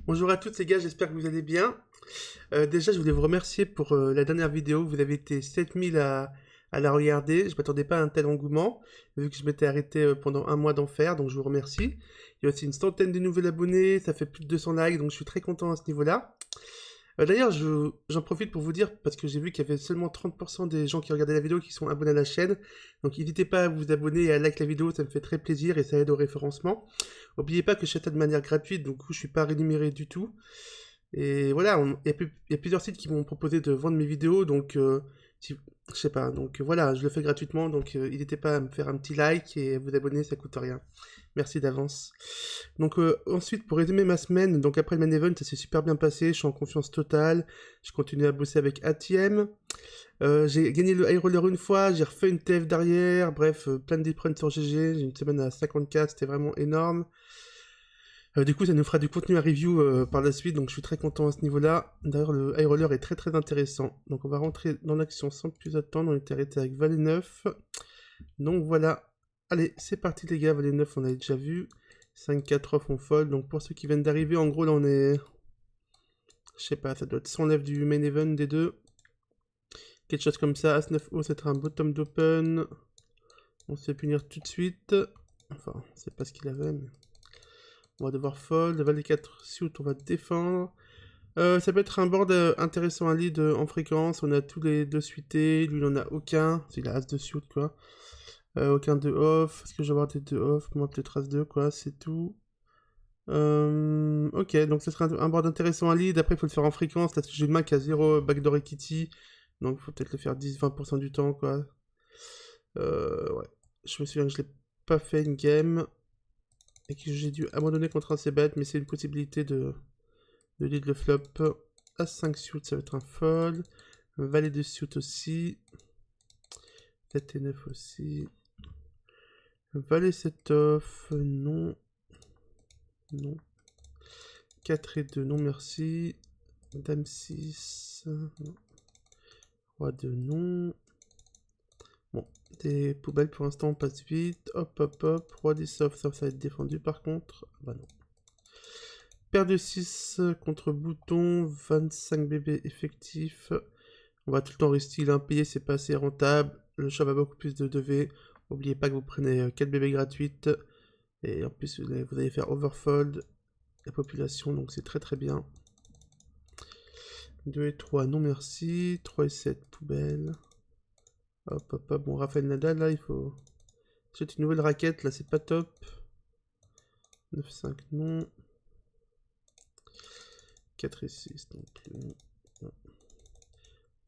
Bonjour à tous les gars, j'espère que vous allez bien. Déjà, je voulais vous remercier pour la dernière vidéo. Vous avez été 7000 à la regarder. Je m'attendais pas à un tel engouement, vu que je m'étais arrêté pendant un mois d'en faire, donc je vous remercie. Il y a aussi une centaine de nouveaux abonnés, ça fait plus de 200 likes, donc je suis très content à ce niveau-là. D'ailleurs, j'en profite pour vous dire, parce que j'ai vu qu'il y avait seulement 30% des gens qui regardaient la vidéo qui sont abonnés à la chaîne. Donc n'hésitez pas à vous abonner et à liker la vidéo, ça me fait très plaisir et ça aide au référencement. N'oubliez pas que je fais ça de manière gratuite, donc je suis pas rémunéré du tout. Et voilà, il y a plusieurs sites qui m'ont proposé de vendre mes vidéos, donc je sais pas, donc voilà, je le fais gratuitement, donc n'hésitez pas à me faire un petit like et à vous abonner, ça coûte rien. Merci d'avance. Donc ensuite, pour résumer ma semaine, donc après le main event, ça s'est super bien passé, je suis en confiance totale, je continue à bosser avec ATM, j'ai gagné le high roller une fois, j'ai refait une TF derrière, bref, plein de deep runs sur GG, j'ai une semaine à 54, c'était vraiment énorme. Du coup, ça nous fera du contenu à review par la suite, donc je suis très content à ce niveau-là. D'ailleurs, le high roller est très très intéressant. Donc on va rentrer dans l'action sans plus attendre, on était arrêté avec Valet 9. Donc voilà. Allez, c'est parti les gars, Valet 9 on l'avait déjà vu. 5-4 off on fold, donc pour ceux qui viennent d'arriver, en gros là on est... Je sais pas, ça doit être 100 lèvres du main event des deux. Quelque chose comme ça, As 9 haut, c'est un bottom d'open. On se fait punir tout de suite. Enfin, on sait pas ce qu'il avait, mais... On va devoir fold, Valet 4 suit, on va défendre. Ça peut être un board intéressant à lead en fréquence. On a tous les deux suités. Lui, il en a aucun. Il a As de suit, quoi. Aucun de off. Est-ce que je vais avoir des deux off? Moi, peut-être As 2, quoi. C'est tout. Ok, donc ce sera un board intéressant à lead. Après, il faut le faire en fréquence. Parce que j'ai une main qui a 0 backdoor equity. Donc, il faut peut-être le faire 10-20% du temps, quoi. Ouais. Je me souviens que je l'ai pas fait une game. Et que j'ai dû abandonner contre un c-bet. Mais c'est une possibilité de lead le flop. As5 suit, ça va être un fold. Valet de suit aussi. 7 et 9 aussi. Valet 7 off, non. Non. 4 et 2, non merci. Dame 6, non. Roi 2, non. Bon, des poubelles pour l'instant, on passe vite. Hop, hop, hop. Roi 10 off, ça va être défendu par contre. Bah non. Paire de 6 contre bouton, 25 bébés effectifs. On va tout le temps rester impayé, c'est pas assez rentable. Le chat va beaucoup plus de 2V. N'oubliez pas que vous prenez 4 bébés gratuites. Et en plus, vous allez faire overfold la population, donc c'est très très bien. 2 et 3, non merci. 3 et 7, poubelle. Hop, hop, hop. Bon, Raphaël Nadal, là, il faut... C'est une nouvelle raquette, là, c'est pas top. 9-5, non. 4 et 6, non plus. Non.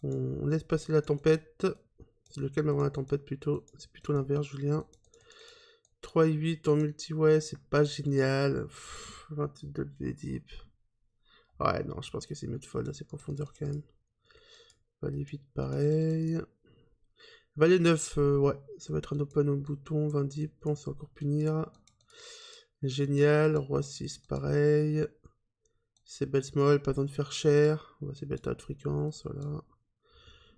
On laisse passer la tempête. C'est le calme avant la tempête, plutôt. C'est plutôt l'inverse, Julien. 3 et 8 en multi, ouais, c'est pas génial. 22 de deep. Ouais, non, je pense que c'est mieux de fold à ses profondeurs quand même. Valet 8, pareil. Valet 9, ouais, ça va être un open au bouton. 20 deep, on sait encore punir. Génial. Roi 6, pareil. C'est bet small, pas besoin de faire cher. On va c'est bet out fréquence, voilà.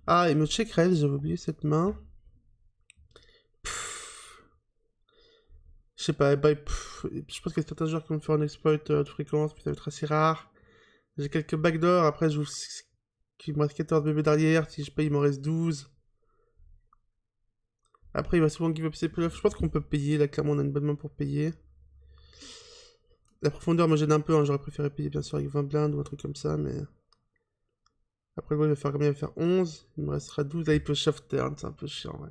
Ah, il me check raise, j'avais oublié cette main. Je sais pas, bah, je pense qu'il y a certains joueurs qui vont faire un exploit de fréquence, mais ça va être assez rare. J'ai quelques backdoors, après je vous... Il me reste 14 bébés derrière, si je paye il m'en reste 12. Après il va souvent give up ses bluffs, je pense qu'on peut payer, là clairement on a une bonne main pour payer. La profondeur me gêne un peu, hein. J'aurais préféré payer bien sûr avec 20 blindes ou un truc comme ça, mais... Après le il va faire combien? Il va faire 11, il me restera 12, là il peut shove turn, c'est un peu chiant, ouais.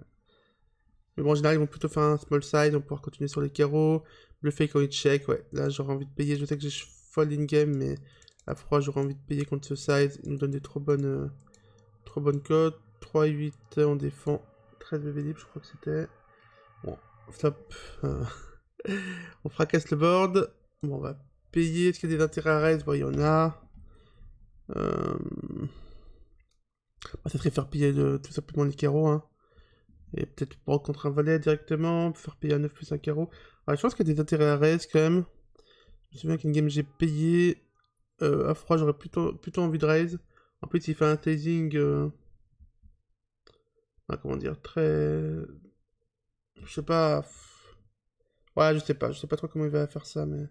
Mais bon en général ils vont plutôt faire un small size, on va pouvoir continuer sur les carreaux, bluffer quand il check, ouais. Là j'aurais envie de payer, je sais que j'ai fold in game, mais à froid j'aurais envie de payer contre ce size, il nous donne des trop bonnes cotes. 3 et 8 on défend, 13 bébés libres je crois que c'était. Bon, flop. On fracasse le board. Bon, on va payer. Est-ce qu'il y a des intérêts à raise? Bon, il y en a. Ça serait faire payer tout simplement les carreaux. Hein. Et peut-être pour contre un valet directement. Faire payer un 9 plus un carreau. Alors, je pense qu'il y a des intérêts à raise quand même. Je me souviens qu'une game j'ai payé. À froid, j'aurais plutôt envie de raise. En plus, il fait un sizing. Comment dire? Très. Je sais pas. Ouais, je sais pas trop comment il va faire ça, mais...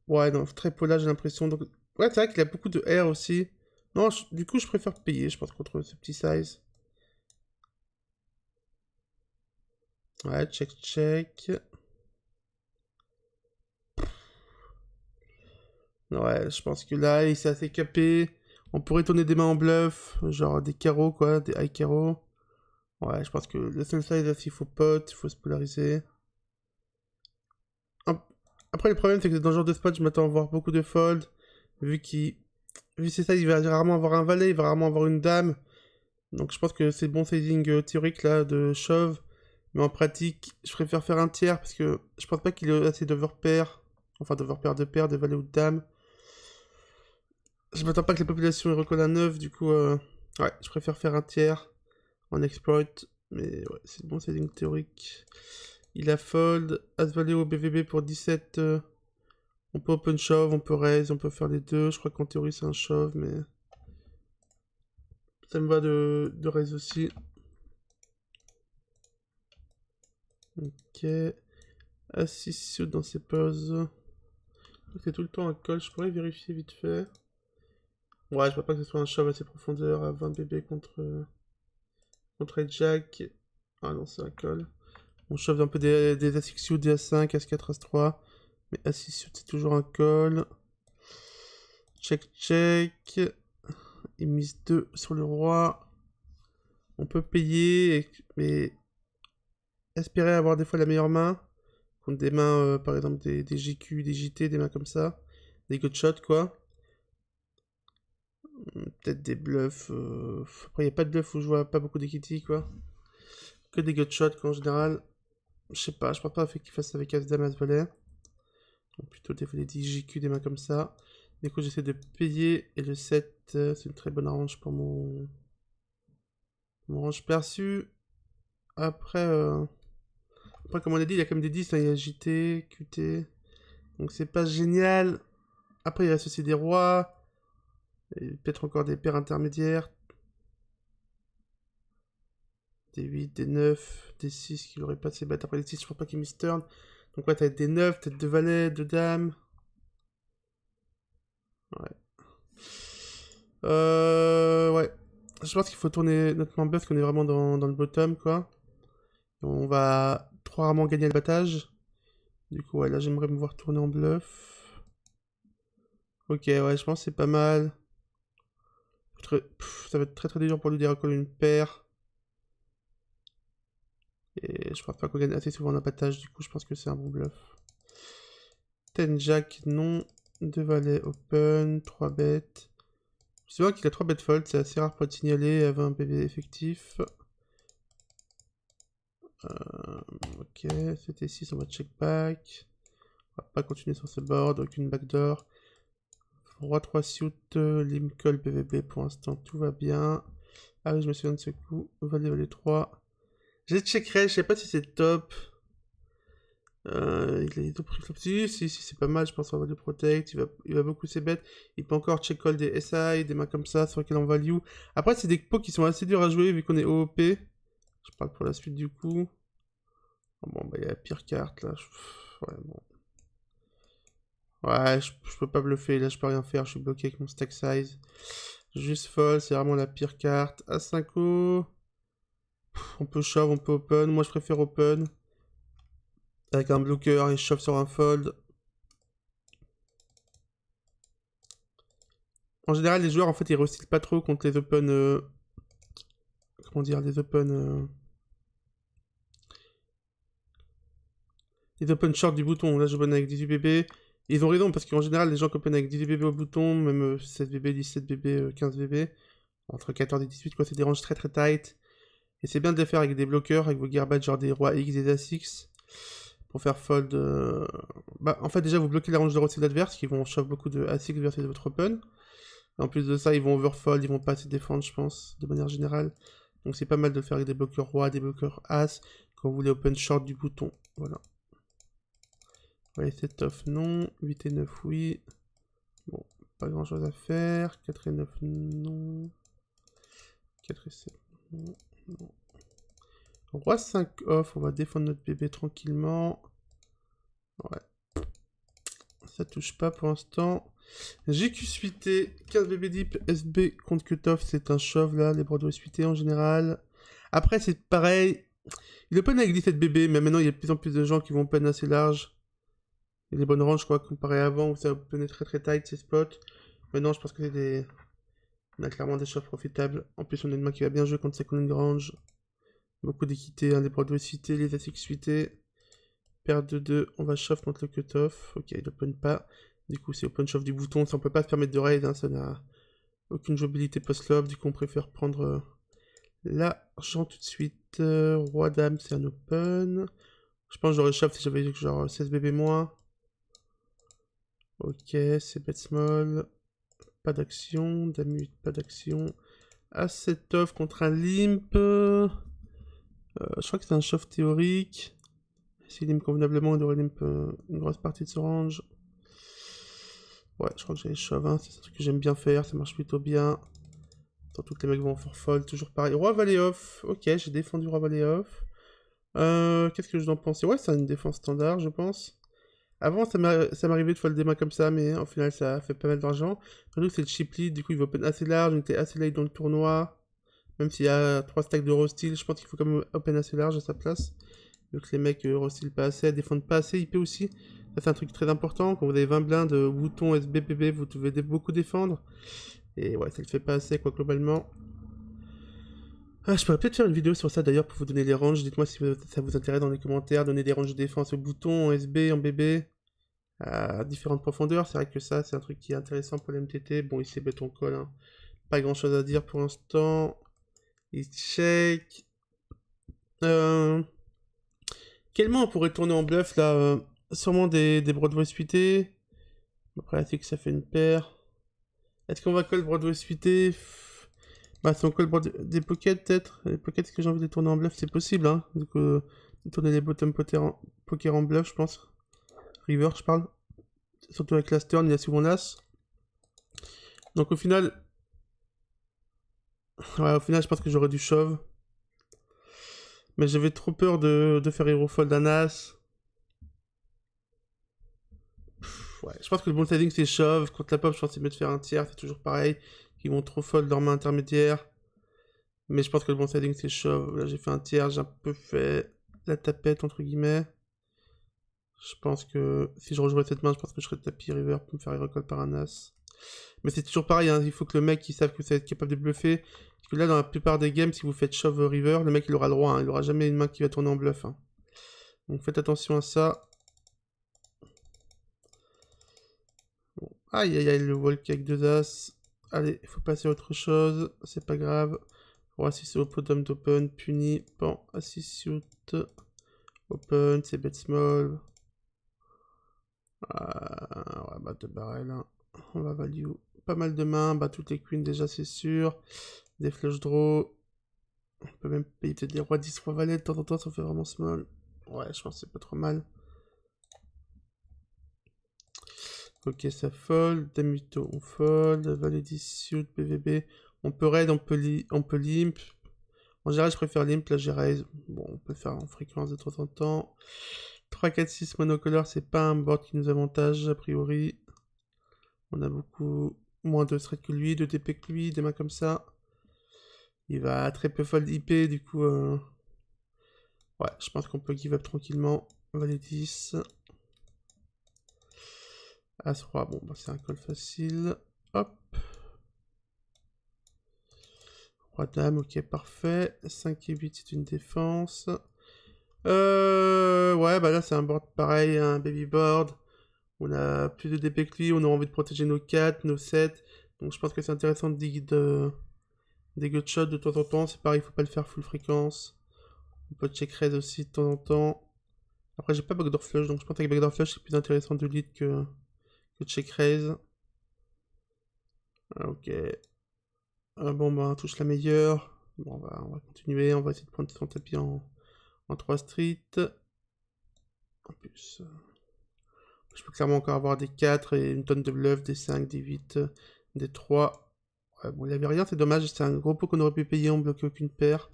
Ouais, non, très polaire, j'ai l'impression. Donc... Ouais, c'est vrai qu'il a beaucoup de R aussi. Non, du coup, je préfère payer, je pense, contre ce petit size. Ouais, check, check. Ouais, je pense que là, il s'est assez capé. On pourrait tourner des mains en bluff, genre des carreaux, quoi, des high carreaux. Ouais, je pense que le seul size, là, s'il faut pot, il faut se polariser. Après, le problème, c'est que dans ce genre de spot, je m'attends à voir beaucoup de fold. Vu qu'il... Vu c'est ça, il va rarement avoir un valet, il va rarement avoir une dame. Donc je pense que c'est le bon sizing théorique, là, de shove. Mais en pratique, je préfère faire un tiers, parce que je pense pas qu'il ait assez d'overpair. Enfin, d'overpair de paire, de valet ou de dame. Je m'attends pas que la population recolle à 9, du coup, ouais, je préfère faire un tiers en exploit. Mais ouais, c'est le bon sizing théorique. Il a fold, as-valet au BVB pour 17. On peut open shove, on peut raise, on peut faire les deux. Je crois qu'en théorie c'est un shove, mais ça me va de raise aussi. Ok. As-6 suit dans ses poses. C'est tout le temps un call, je pourrais vérifier vite fait. Ouais, je vois pas que ce soit un shove à ses profondeurs à 20 BB contre Jack. Ah non, c'est un call. On shove un peu des As6 suit, des As5, As4, As3. Mais As6 suit, c'est toujours un call. Check, check. Il mise 2 sur le roi. On peut payer, mais espérer avoir des fois la meilleure main. Contre des mains, par exemple, des GQ, des JT, des mains comme ça. Des good shots, quoi. Peut-être des bluffs. Après, il n'y a pas de bluff où je vois pas beaucoup d'equity, quoi. Que des good shots, quoi, en général. Je sais pas, je pense pas qu'il fasse avec As-Dame, As-Valet. Donc plutôt des 10 JQ, des mains comme ça. Du coup, j'essaie de payer. Et le 7, c'est une très bonne arrange pour mon range perçu. Après, après, comme on a dit, il y a comme des 10, hein, il y a JT, QT. Donc c'est pas génial. Après, il reste aussi des rois. Et peut-être encore des paires intermédiaires. Des 8, des 9, des 6 qui n'auraient pas de ses bêtes. Après les 6, je pense pas qu'ils miss turn. Donc ouais, t'as des 9, peut-être 2 valets, 2 dames. Ouais. Ouais. Je pense qu'il faut tourner notre main bluff, qu'on est vraiment dans le bottom, quoi. On va trop rarement gagner le battage. Du coup, ouais, là, j'aimerais me voir tourner en bluff. Ok, ouais, je pense que c'est pas mal. Ça va être très très dur pour lui de recoller une paire. Et je pense pas qu'on gagne assez souvent en abattage, du coup, je pense que c'est un bon bluff. 10 jack, non. 2 valets open, 3 bêtes. Je vois qu'il a 3 bêtes fold, c'est assez rare pour être signalé, avait un PV effectif. Ok, c'était 6, on va check back. On va pas continuer sur ce board, aucune backdoor. Roi 3 suit, lim call PVB pour l'instant, tout va bien. Ah oui, je me souviens de ce coup. Valet 3. J'ai checkerai, je sais pas si c'est top. Il est tout pris flop. Si, c'est pas mal, je pense, on va le protect. Il va beaucoup ses bêtes. Il peut encore check call des SI, des mains comme ça, sur lesquels on value. Après, c'est des pots qui sont assez durs à jouer vu qu'on est OOP. Je parle pour la suite du coup. Oh, bon, bah, il y a la pire carte là. Ouais, bon. Ouais, je peux pas bluffer. Là, je peux rien faire. Je suis bloqué avec mon stack size. Juste fold, c'est vraiment la pire carte. A5O. On peut shove, on peut open. Moi, je préfère open. Avec un bloqueur et shove sur un fold. En général, les joueurs, en fait, ils recyclent pas trop contre les open... comment dire, les open... les open short du bouton. Là, je open avec 18 BB. Ils ont raison, parce qu'en général, les gens qui open avec 18 BB au bouton, même 16 BB, 17 BB, 15 BB, entre 14 et 18, quoi, c'est des ranges très très tight. Et c'est bien de les faire avec des bloqueurs, avec vos garbage, genre des rois X, des As-X, pour faire fold... Bah, en fait, déjà, vous bloquez la range de rotation adverse, qui vont shove beaucoup de As-X versus votre open. En plus de ça, ils vont overfold, ils vont pas assez défendre, je pense, de manière générale. Donc c'est pas mal de le faire avec des bloqueurs roi, des bloqueurs as, quand vous voulez open short du bouton. Voilà. Ouais, c'est off, non. 8 et 9, oui. Bon, pas grand chose à faire. 4 et 9, non. 4 et 7, non. Non. Roi 5 off, on va défendre notre bébé tranquillement. Ouais. Ça touche pas pour l'instant. GQ suité, 15 BB Deep, SB contre cutoff, c'est un shove là, les Broadway suités en général. Après, c'est pareil. Il open avec 17 BB, mais maintenant il y a de plus en plus de gens qui vont open assez large. Il y a des bonnes ranges, je crois, comparé à avant où ça openait très tight ces spots. Maintenant, je pense que c'est des. On a clairement des shoves profitables. En plus, on a une main qui va bien jouer contre second range. Beaucoup d'équité, hein, les Broadway suités, les ASIC suités. Paire de 2, on va shove contre le cutoff. Ok, il open pas. Du coup, c'est open shove du bouton. Ça, on peut pas se permettre de raise, hein, ça n'a aucune jouabilité post-flop. Du coup, on préfère prendre l'argent tout de suite. Roi dame, c'est un open. Je pense que j'aurais shove si j'avais genre 16 BB moins. Ok, c'est bet small. Pas d'action. Dame 8, pas d'action. A7 off contre un limp. Je crois que c'est un shove théorique. S'il limp convenablement, il devrait limp une grosse partie de ce range. Ouais, je crois que j'ai les shove, hein. C'est un truc que j'aime bien faire, ça marche plutôt bien. Surtout que les mecs vont for fold, toujours pareil. Roi valet off. Ok, j'ai défendu roi valet off. Qu'est-ce que je dois en penser? Ouais, c'est une défense standard, je pense. Avant, ça m'arrivait de fold des mains comme ça, mais au final, ça fait pas mal d'argent. Surtout que c'est le chip lead, du coup, il va open assez large, on était assez late dans le tournoi. Même s'il y a 3 stacks de Rostil, je pense qu'il faut quand même open assez large à sa place. Vu que les mecs Rostil pas assez, défendent pas assez, IP aussi. Ça, c'est un truc très important. Quand vous avez 20 blindes, bouton, SBPB, vous devez beaucoup défendre. Et ouais, ça le fait pas assez, quoi, globalement. Ah, je pourrais peut-être faire une vidéo sur ça d'ailleurs pour vous donner les ranges. Dites-moi si ça vous intéresse dans les commentaires. Donner des ranges de défense au bouton, en SB, en BB, à différentes profondeurs. C'est vrai que ça, c'est un truc qui est intéressant pour les MTT. Bon, ici, béton call, hein. Pas grand chose à dire pour l'instant. Il check. Quelle main on pourrait tourner en bluff là sûrement des Broadway suités. Après, c'est que ça fait une paire. Est-ce qu'on va call Broadway suité? Bah, si on call des pockets, peut-être. Les pockets, est-ce que j'ai envie de les tourner en bluff? C'est possible, hein. Donc, de tourner les bottom poker en bluff, je pense. River, je parle. Surtout avec l'as turn, il y a souvent l'as. Donc, au final. Ouais, au final, je pense que j'aurais du shove. Mais j'avais trop peur de faire hero fold un as. Ouais, je pense que le bon trading c'est shove. Contre la pop, je pense qu'il mieux de faire un tiers, c'est toujours pareil. Ils vont trop fold leur main intermédiaire. Mais je pense que le bon trading c'est shove. Là j'ai fait un tiers, j'ai un peu fait la tapette entre guillemets. Je pense que si je rejouerais cette main, je pense que je serais tapis river pour me faire recall par un as. Mais c'est toujours pareil, hein. Il faut que le mec il sache que vous êtes capable de bluffer. Parce que là dans la plupart des games, si vous faites shove river, le mec il aura le droit, hein. Il aura jamais une main qui va tourner en bluff, hein. Donc faites attention à ça. Bon. Aïe aïe aïe, le walk avec 2 as. Allez, il faut passer à autre chose, c'est pas grave. Roi 6 au bottom d'open, puni. Bon, A6 suit. Open, c'est bet small. Ouais, bah de barrel, hein. On va value. Pas mal de mains, bah toutes les queens déjà c'est sûr. Des flush draw. On peut même payer peut-être des rois 10, rois valet, de temps en temps ça fait vraiment small. Ouais, je pense que c'est pas trop mal. Ok, ça fold. Dame 8, on fold. Valet 10 suit, PVB. On peut raid, on peut limp. En général, je préfère limp, là j'ai raise. Bon, on peut faire en fréquence de temps en temps. 3, 4, 6 monocolore, c'est pas un board qui nous avantage, a priori. On a beaucoup moins de straight que lui, de TP que lui, des mains comme ça. Il va très peu fold IP, du coup... Ouais, je pense qu'on peut give up tranquillement. Valet 10. As-Roi, bon, bah, c'est un call facile. Hop. Roi-Dame, ok, parfait. 5 et 8, c'est une défense. Ouais, bah là, c'est un board pareil, un baby board. On a plus de DP que lui, on a envie de protéger nos 4, nos 7. Donc je pense que c'est intéressant de dig des gutshots de temps en temps. C'est pareil, il faut pas le faire full fréquence. On peut check raise aussi de temps en temps. Après, j'ai pas backdoor flush, donc je pense qu'avec backdoor flush, c'est plus intéressant de lead que check raise. Ah, ok. Bon, bah, on touche la meilleure. Bon, on va continuer. On va essayer de prendre son tapis en 3 street. En plus, je peux clairement encore avoir des 4 et une tonne de bluff, des 5, des 8, des 3. Ouais, bon, il n'y avait rien, c'est dommage. C'est un gros pot qu'on aurait pu payer, on bloquait aucune paire.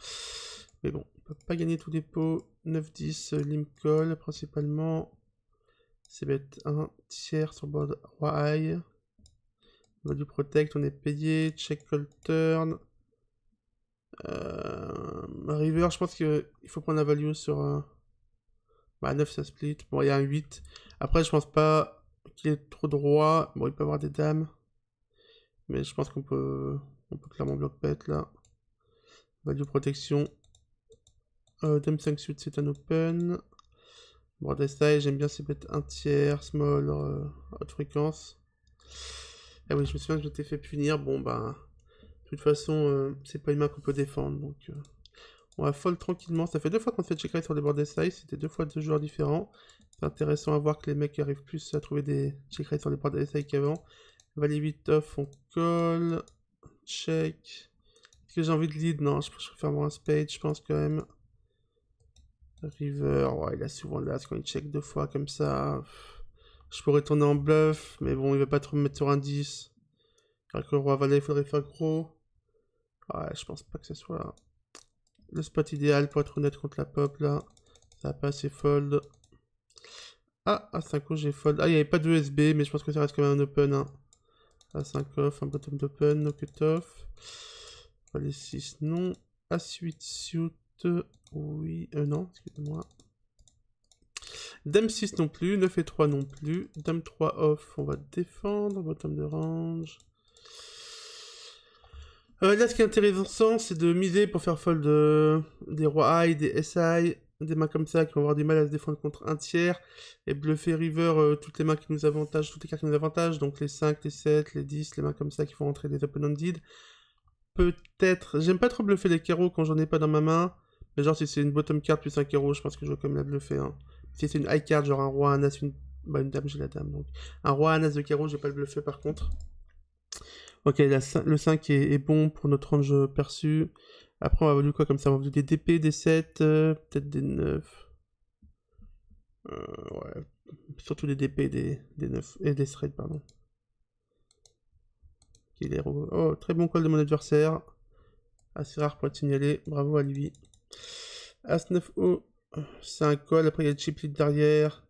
Mais bon, on peut pas gagner tous les pots. 9-10, limp call principalement. C'est bête 1 tiers sur board roi high. Value protect, on est payé. Check call turn. River, je pense qu'il faut prendre la value sur... Bah 9 ça split. Bon, il y a un 8. Après, je pense pas qu'il y ait trop de rois. Bon, il peut y avoir des dames. Mais je pense qu'on peut clairement block bet là. Value protection. Dame 5 suit, c'est un open. Board SI, j'aime bien ces bêtes 1 tiers, small, haute fréquence. Ah oui, je me souviens que je t'ai fait punir. Bon, bah, de toute façon, c'est pas une main qu'on peut défendre. Donc, on va fold tranquillement. Ça fait 2 fois qu'on fait check raise sur les board SI. C'était 2 fois 2 joueurs différents. C'est intéressant à voir que les mecs arrivent plus à trouver des check raise sur les board SI qu'avant. Valet 8 off, on call. Check. Est-ce que j'ai envie de lead? Non, je préfère avoir un spade, je pense quand même. River, ouais, il a souvent l'as quand il check 2 fois comme ça. Je pourrais tourner en bluff, mais bon, il va pas trop me mettre sur un 10. Avec le roi valet, il faudrait faire gros. Ouais, je pense pas que ce soit le spot idéal pour être honnête contre la pop là. Ça va pas assez fold. Ah, à 5 j'ai fold. Ah, il n'y avait pas de USB, mais je pense que ça reste quand même un open. Hein. À 5 off, un bottom d'open, no cut off. Valet 6, non. As 8 suit. Oui, non, excusez-moi. Dame 6 non plus, 9 et 3 non plus. Dame 3 off, on va défendre. Bottom de range. Là, ce qui est intéressant, c'est de miser pour faire fold des rois high, des SI, des mains comme ça qui vont avoir du mal à se défendre contre un tiers. Et bluffer river toutes les mains qui nous avantagent, toutes les cartes qui nous avantagent. Donc les 5, les 7, les 10, les mains comme ça qui font rentrer des open-ended. Peut-être. J'aime pas trop bluffer les carreaux quand j'en ai pas dans ma main. Mais genre, si c'est une bottom card plus un carreau, je pense que je vais quand même la bluffer. Hein. Si c'est une high card, genre un roi, un as, une dame, j'ai la dame. Donc un roi, un as de carreau, je vais pas le bluffer par contre. Ok, le 5 est bon pour notre range perçu. Après, on va voler quoi comme ça? On va voler des DP, des 7, peut-être des 9. Ouais, surtout des DP, des 9 et des threads, pardon. Oh, très bon call de mon adversaire. Assez rare pour être signalé. Bravo à lui. As-9-O, c'est un call. Après, il y a le chip lead derrière.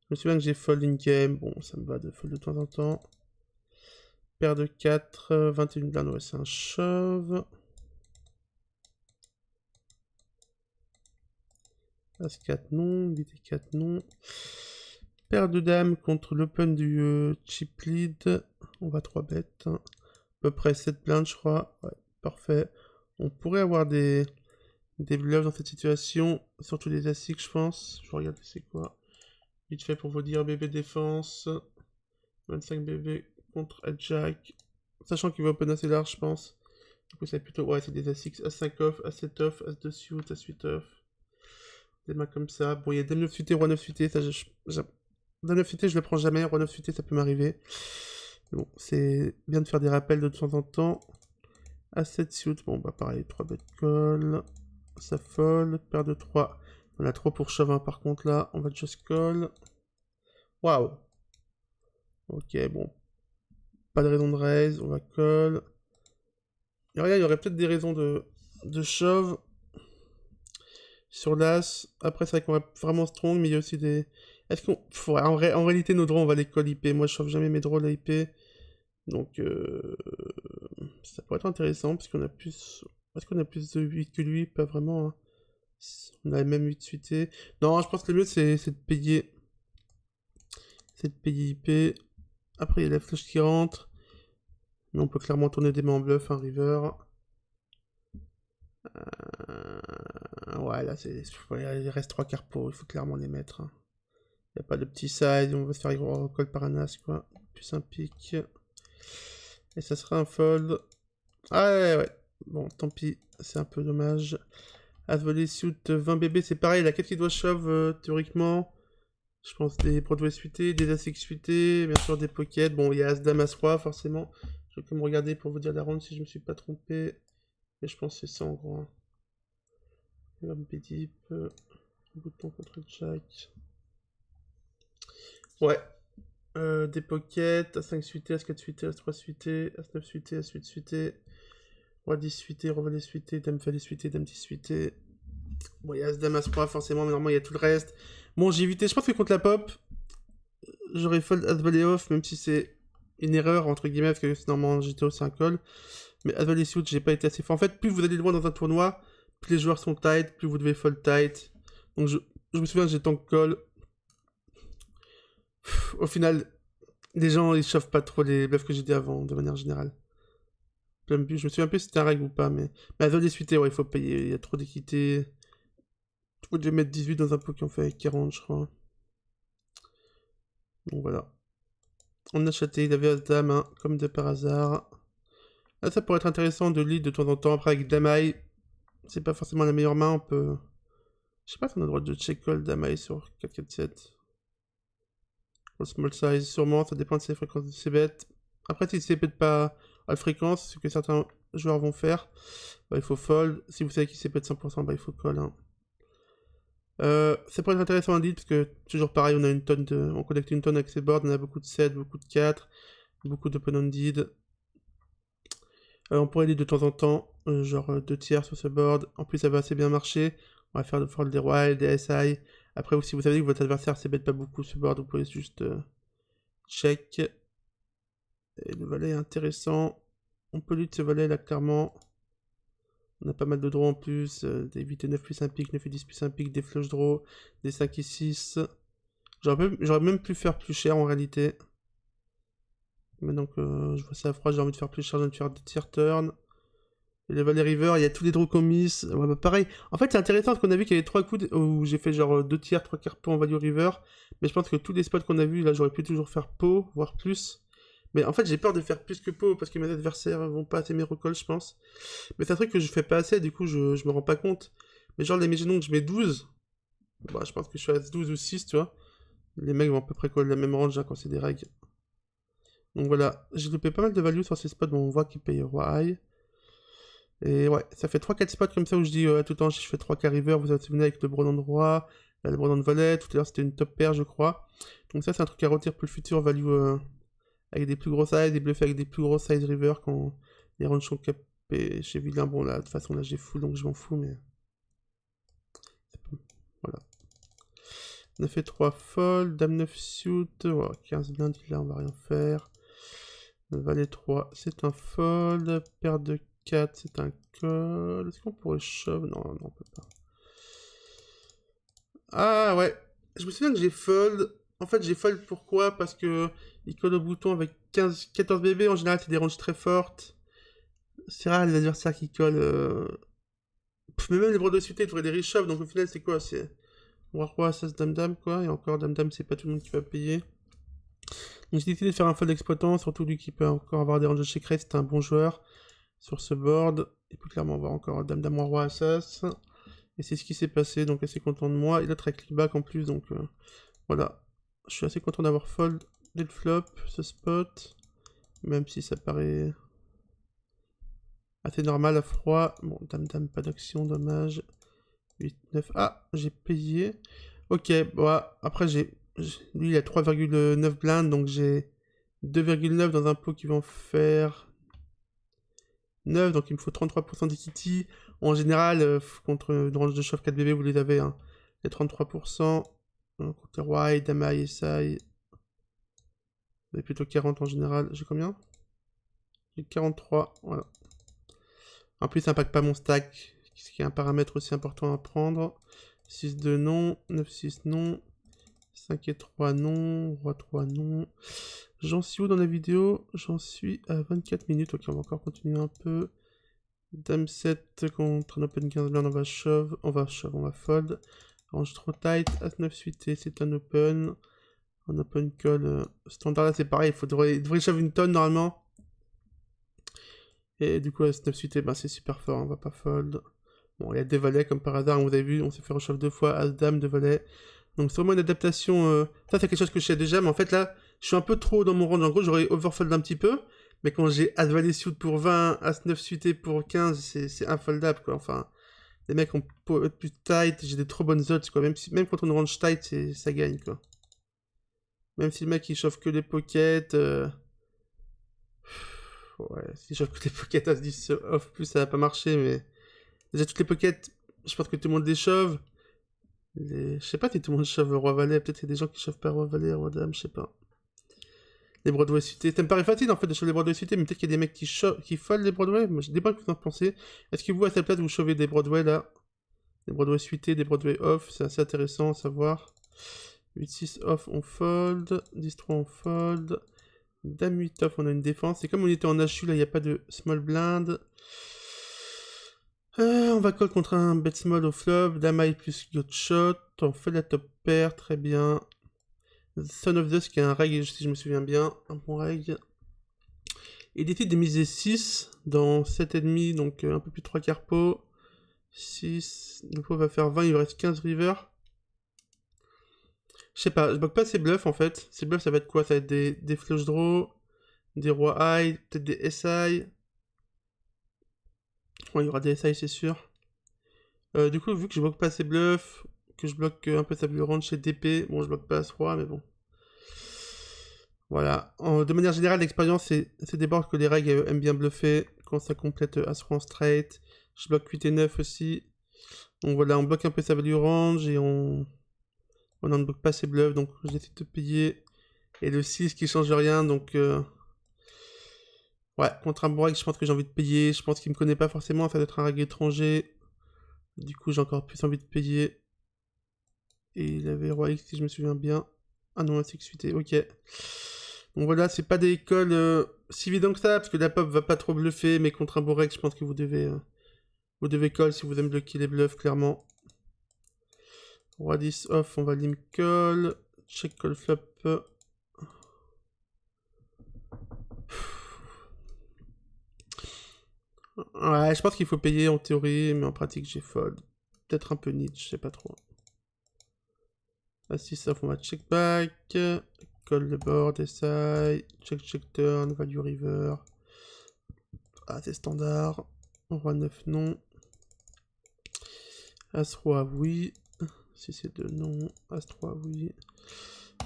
Je me souviens que j'ai fold in game. Bon, ça me va de fold de temps en temps. Paire de 4, 21 blindes. Ouais, c'est un shove. As-4 non. 8 et 4 non. Paire de dames contre l'open du chip lead. On va 3 bêtes. Hein. À peu près 7 blindes, je crois. Ouais, parfait. On pourrait avoir des bluffs dans cette situation. Surtout des asics, je pense. Je regarde c'est quoi. Vite fait pour vous dire BB défense. 25 BB contre Jack. Sachant qu'il va open assez large, je pense. Du coup, c'est plutôt. Ouais, c'est des asics. As5 off, As7 off, As2 suit, As8 off. Des mains comme ça. Bon, il y a Dame 9 suité, Roi 9 suité. Ça, Dame 9 suité, je le prends jamais. Roi 9 suité, ça peut m'arriver. Bon, c'est bien de faire des rappels de temps en temps. As7 suit. Bon, bah pareil, 3 bêtes call. Ça fold. Paire de 3. On a trop pour shove 1 par contre là. On va just call. Waouh. Ok, bon. Pas de raison de raise. On va call. Et regarde, il y aurait peut-être des raisons de shove. Sur l'as. Après, c'est vrai qu'on va vraiment strong, mais il y a aussi des... Est-ce qu'on... En réalité, nos draws, on va les call IP. Moi, je shove jamais mes draws à IP. Donc, ça pourrait être intéressant, parce qu'on a plus... Est-ce qu'on a plus de 8 que lui? Pas vraiment. Hein. On a les mêmes 8 suités. Non, je pense que le mieux, c'est de payer... C'est de payer IP. Après, il y a la flush qui rentre. Mais on peut clairement tourner des mains en bluff, un river. Ouais, là, il reste 3 cartes pour, il faut clairement les mettre. Hein. Il n'y a pas de petit side, on va se faire gros call par un as, quoi. Plus un pic. Et ça sera un fold. Ah ouais. Bon, tant pis, c'est un peu dommage. As voler suit 20 BB, c'est pareil, la 4 qui doit shove, théoriquement. Je pense des Broadway suités, des as suités, bien sûr des pockets. Bon, il y a as dame as roi, forcément. Je vais me regarder pour vous dire la ronde si je me suis pas trompé. Mais je pense que c'est ça en gros. Deep, bouton contre Jack. Ouais. Des pockets, As5 suité, As4 suité, As3 suité, As9 suité, As8 suité, Roi 10 suité, Roi valet suité, Dame valet suité, Dame 10 suité. Bon, il y a As-Dame As-Roi forcément, mais normalement il y a tout le reste. Bon, j'ai évité, je pense que contre la pop, j'aurais fold As Valley off, même si c'est une erreur, entre guillemets, parce que normalement GTO c'est un call. Mais As Valley suit, j'ai pas été assez fort. En fait, plus vous allez loin dans un tournoi, plus les joueurs sont tight, plus vous devez fold tight. Donc je me souviens que j'ai tank call. Au final, les gens ils chauffent pas trop les bluffs que j'ai dit avant, de manière générale. Je me souviens plus si c'était un règle ou pas, mais As Valley suité, ouais, il faut payer, il y a trop d'équité. Faut déjà mettre 18 dans un pot qui en fait 40, je crois. Donc voilà. On a chaté, il avait As-Dame, hein, comme de par hasard. Là, ça pourrait être intéressant de lead de temps en temps. Après, avec Dame-High, c'est pas forcément la meilleure main. On peut. Je sais pas si on a le droit de check call Dame-High sur 4-4-7. Pour le small size, sûrement. Ça dépend de ses fréquences de ses bêtes. Après, si c'est peut-être pas à la fréquence, ce que certains joueurs vont faire, bah, il faut fold. Si vous savez qu'il s'est peut 100%, bah, il faut call. Hein. Ça pourrait être intéressant à lead parce que toujours pareil, on a une tonne de. On collecte une tonne avec ses boards. On a beaucoup de 7, beaucoup de 4, beaucoup d'open deed. On pourrait lead de temps en temps, genre 2 tiers sur ce board. En plus, ça va assez bien marcher. On va faire de fold des royals, des SI. Après, si vous savez que votre adversaire ne bête pas beaucoup ce board, vous pouvez juste check. Et le valet est intéressant. On peut lead ce valet là, clairement. On a pas mal de draws en plus. Des 8 et 9 plus un pic, 9 et 10 plus un pic, des flush draws, des 5 et 6. J'aurais même pu faire plus cher en réalité. Mais donc, je vois ça à froid, j'ai envie de faire plus cher, j'ai envie de faire 2 tiers turn. Et le Valley River, il y a tous les draws qu'on miss. Ouais, bah pareil. En fait, c'est intéressant parce qu'on a vu qu'il y avait 3 coups où j'ai fait genre 2 tiers, 3 quarts pot en Value River. Mais je pense que tous les spots qu'on a vus, là, j'aurais pu toujours faire pot, voire plus. Mais en fait, j'ai peur de faire plus que pot parce que mes adversaires vont pas assez mes recalls, je pense. Mais c'est un truc que je fais pas assez, du coup, je me rends pas compte. Mais genre, les imaginons que je mets 12. Bah, je pense que je suis à 12 ou 6, tu vois. Les mecs vont à peu près coller la même range hein, quand c'est des règles. Donc voilà, j'ai loupé pas mal de value sur ces spots, bon, on voit qu'ils payent roi high. Et ouais, ça fait 3-4 spots comme ça où je dis tout le temps, je fais 3 carry river, vous avez souvenez avec le brelan de roi, là, le brelan de valet, tout à l'heure c'était une top paire je crois. Donc ça c'est un truc à retirer pour le futur, value avec des plus gros size, des bluffs avec des plus gros size river quand les ranges sont capés chez vilain. Bon là, de toute façon là j'ai full donc je m'en fous, mais... Voilà. On a fait 3 fold, dame 9 suit, voilà, 15 blindes, là on va rien faire. Valet 3, c'est un fold. Paire de 4, c'est un call. Est-ce qu'on pourrait shove? Non, non, on peut pas. Ah ouais, je me souviens que j'ai fold. En fait, j'ai fold pourquoi? Parce que il colle au bouton avec 14 bébés. En général, c'est des ranges très fortes. C'est rare les adversaires qui collent. Mais même les bras de suite, ils devraient les reshove. Donc au final, c'est quoi? C'est roi, as, dame, dame, quoi. Et encore, dame, dame, c'est pas tout le monde qui va payer. Donc j'ai décidé de faire un fold exploitant, surtout lui qui peut encore avoir des ranges de secret, c'est un bon joueur sur ce board. Et puis clairement on va encore dame dame roi assas. Et c'est ce qui s'est passé, donc assez content de moi. Et l'autre avec clickback en plus, donc voilà. Je suis assez content d'avoir fold dès le flop, ce spot. Même si ça paraît assez normal à froid. Bon, dame dame, pas d'action, dommage. 8, 9. Ah, j'ai payé. Ok, bon, après lui il a 3,9 blindes, donc j'ai 2,9 dans un pot qui va en faire 9, donc il me faut 33% d'equity. En général, contre une range de shove 4 bébés, vous les avez, hein. Les 33%. Contre Roi, Dama, Yesai. Vous avez plutôt 40 en général. J'ai combien? J'ai 43, voilà. En plus, ça n'impacte pas mon stack, ce qui est un paramètre aussi important à prendre. 6-2 non, 9-6 non. 5 et 3 non, roi 3 non. J'en suis où dans la vidéo? J'en suis à 24 minutes, ok on va encore continuer un peu. Dame 7 contre un open 15 blind, on va shove, on va fold. Range trop tight, as 9 suité, c'est un open. Un open call standard là c'est pareil, il devrait shove une tonne normalement. Et du coup as 9 suité, ben c'est super fort, on va pas fold. Bon il y a des valets comme par hasard, vous avez vu, on s'est fait reshove 2 fois, as dame, 2 valets. Donc c'est vraiment une adaptation, ça c'est quelque chose que je sais déjà, mais en fait là, je suis un peu trop dans mon range, en gros j'aurais overfold un petit peu, mais quand j'ai As Valet Suit pour 20, As 9 suité pour 15, c'est infoldable quoi, enfin, les mecs ont plus tight, j'ai des trop bonnes odds quoi, même quand on range tight, ça gagne quoi. Même si le mec il chauffe que les pockets, ouais, s'il chauffe que les pockets As 10 off plus ça va pas marcher, mais déjà toutes les pockets, je pense que tout le monde les chauffe. Je sais pas si tout le monde shove roi valet, peut-être qu'il y a des gens qui shovent pas roi valet, roi dame, je sais pas. Les Broadway suités, ça me paraît facile en fait de shover les Broadway suités, mais peut-être qu'il y a des mecs qui follent les Broadway. Moi, je sais pas ce que vous en pensez. Est-ce que vous, à cette place, vous chovez des Broadway là? Des Broadway suités, des Broadway off, c'est assez intéressant à savoir. 8-6 off, on fold. 10-3, on fold. Dame 8 off, on a une défense. Et comme on était en HU, là, il n'y a pas de small blind. On va call contre un bet small au flop. Dame high plus gut shot. On fait la top pair, très bien. Son of Dusk qui est un reg, si je me souviens bien. Un bon reg. Il décide de miser 6 dans 7,5, donc un peu plus de 3 quarts pot. 6, le pot va faire 20, il lui reste 15 river. Je sais pas, je bloque pas ces bluffs en fait. Ces bluffs ça va être quoi? Ça va être des flush draw, des rois high, peut-être des SI. Ouais, il y aura des SI c'est sûr. Du coup, vu que je bloque pas ces bluffs, que je bloque un peu sa blue range chez DP, bon je bloque pas As-Roi mais bon. Voilà, de manière générale l'expérience c'est des boards que les règles aiment bien bluffer quand ça complète As-Roi en straight. Je bloque 8 et 9 aussi. Donc voilà, on bloque un peu sa value range et on ne bloque pas ses bluffs, donc j'essaie de payer. Et le 6 qui change rien, donc... Ouais, contre un bon règle, je pense que j'ai envie de payer. Je pense qu'il me connaît pas forcément, ça doit être un règle étranger. Du coup, j'ai encore plus envie de payer. Et il avait roi X, si je me souviens bien. Ah non, c'est X8, ok. Donc voilà, c'est pas des calls si évidents que ça, parce que la pop va pas trop bluffer, mais contre un bon règle, je pense que vous devez call si vous aimez bloquer les bluffs, clairement. Roi 10 off, on va lim call. Check call flop. Ouais, je pense qu'il faut payer en théorie, mais en pratique, j'ai fold. Peut-être un peu niche, je sais pas trop. As-6 off, on va check back. Call le board, SI. Check turn, value river. Ah, c'est standard. Roi 9, non. As-Roi, oui. Si c'est 2, non. As-3, oui.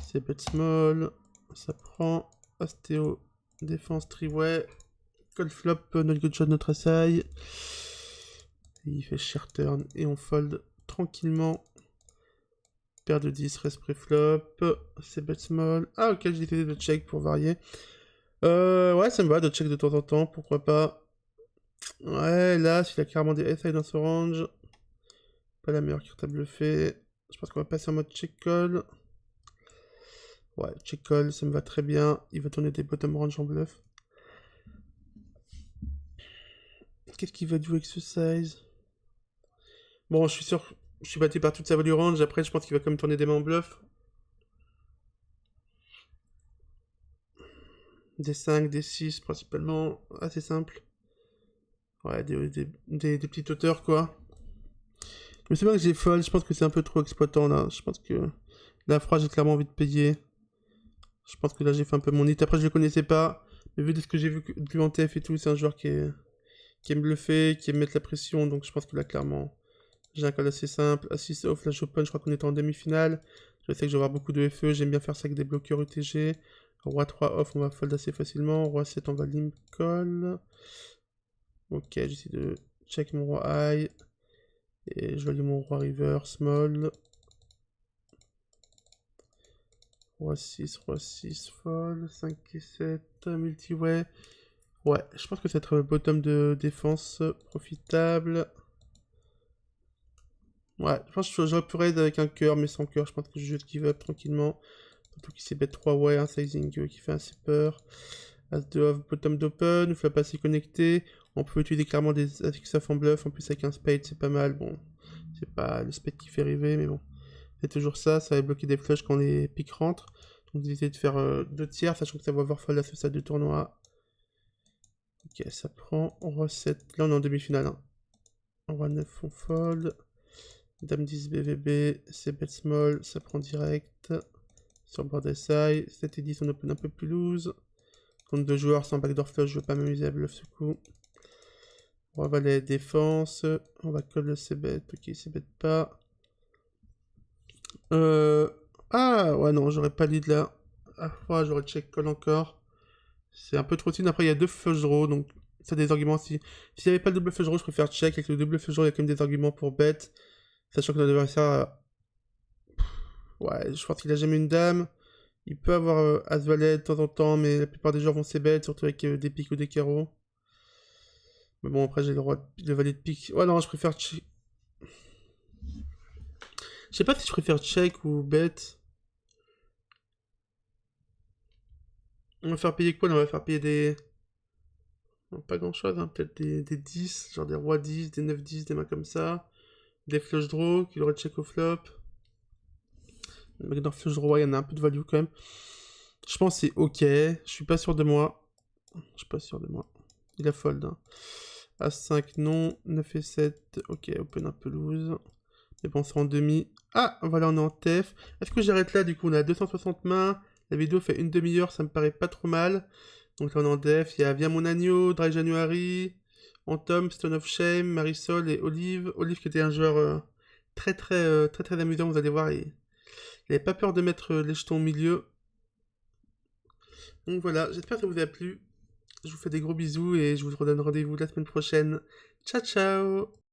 C'est bet small. Ça prend. As-Théo, défense, triway. Call flop, notre good shot, notre SI. Il fait share turn et on fold tranquillement. Paire de 10, reste pré-flop. C'est bet small. Ah, ok, j'ai décidé de check pour varier. Ouais, ça me va de check de temps en temps, pourquoi pas. Ouais, là, s'il a carrément des SI dans ce range. Pas la meilleure carte à bluffer. Je pense qu'on va passer en mode check call. Ouais, check call, ça me va très bien. Il va tourner des bottom range en bluff. Qu'est-ce qu'il va do exercise? Bon, je suis sûr, je suis battu par toute sa value range. Après, je pense qu'il va quand même tourner des mains en bluff. Des 5, des 6 principalement. Assez simple. Ouais, des petites hauteurs quoi. Je me souviens que j'ai fold, je pense que c'est un peu trop exploitant là. Je pense que la froid, j'ai clairement envie de payer. Je pense que là, j'ai fait un peu mon hit. Après, je le connaissais pas. Mais vu de ce que j'ai vu de lui en TF et tout, c'est un joueur qui aime bluffer, qui aime mettre la pression. Donc, je pense que là, clairement, j'ai un call assez simple. Assist off, flash open, je crois qu'on est en demi-finale. Je sais que je vais avoir beaucoup de FE. J'aime bien faire ça avec des bloqueurs UTG. Roi 3 off, on va fold assez facilement. Roi 7, on va limp call. Ok, j'essaie de check mon roi high. Et je value mon roi river, small. Roi 6, fold. 5 et 7, multi-way. Ouais, je pense que ça va être bottom de défense profitable. Ouais, je pense que j'aurais pu raid avec un cœur, mais sans cœur. Je pense que je juste give up tranquillement. Surtout qu'il s'est bet 3 ouais, un sizing qui fait assez peur. As de off, bottom d'open, flop assez connecté. On peut utiliser clairement des As en bluff. En plus, avec un spade, c'est pas mal. Bon, c'est pas le spade qui fait rêver, mais bon. C'est toujours ça, ça va bloquer des flushs quand les pics rentrent. Donc, d'essayer de faire 2 tiers, sachant que ça va avoir fold à ce stade de tournoi. Ok, ça prend. Roi 7, là on est en demi-finale. Hein. Roi 9, on fold. Dame 10 BVB, c'est bet small, ça prend direct. Sur board SI, 7 et 10 on open un peu plus loose. Contre 2 joueurs sans backdoor flush, je veux pas m'amuser à bluff ce coup. Roi valet défense, on va call le c-bet, ok c-bet pas. Ah ouais non, j'aurais pas lead là. Ah ouais, j'aurais check call encore. C'est un peu trop thin, après il y a 2 flush draw, donc ça a des arguments. S'il n'y avait pas le double flush draw, je préfère check. Avec le double flush draw, il y a quand même des arguments pour bet. Sachant que notre adversaire Ouais, je pense qu'il a jamais une dame. Il peut avoir As-Valet de temps en temps, mais la plupart des joueurs vont ses bêtes, surtout avec des piques ou des carreaux. Mais bon, après, j'ai le valet de pique. Ouais, non, je préfère check. Je sais pas si je préfère check ou bet. On va faire payer quoi? On va faire payer des... non, pas grand chose, hein. Peut-être des 10, genre des rois 10, des 9 10, des mains comme ça. Des flush draw, qu'il aurait check au flop. Le mec dans flush draw, il y en a un peu de value quand même. Je pense que c'est ok. Je suis pas sûr de moi. Je suis pas sûr de moi. Il a fold. Hein. As5 non. 9 et 7. Ok, open un peu loose. Mais bon, c'est en demi. Ah, voilà, on est en TF. Est-ce que j'arrête là? Du coup, on a 260 mains. La vidéo fait une demi-heure, ça me paraît pas trop mal. Donc là, on est en def. Il y a Viens mon agneau, Dry January, Antom, Stone of Shame, Marisol et Olive. Olive qui était un joueur très amusant, vous allez voir. Il n'avait pas peur de mettre les jetons au milieu. Donc voilà, j'espère que ça vous a plu. Je vous fais des gros bisous et je vous redonne rendez-vous la semaine prochaine. Ciao ciao!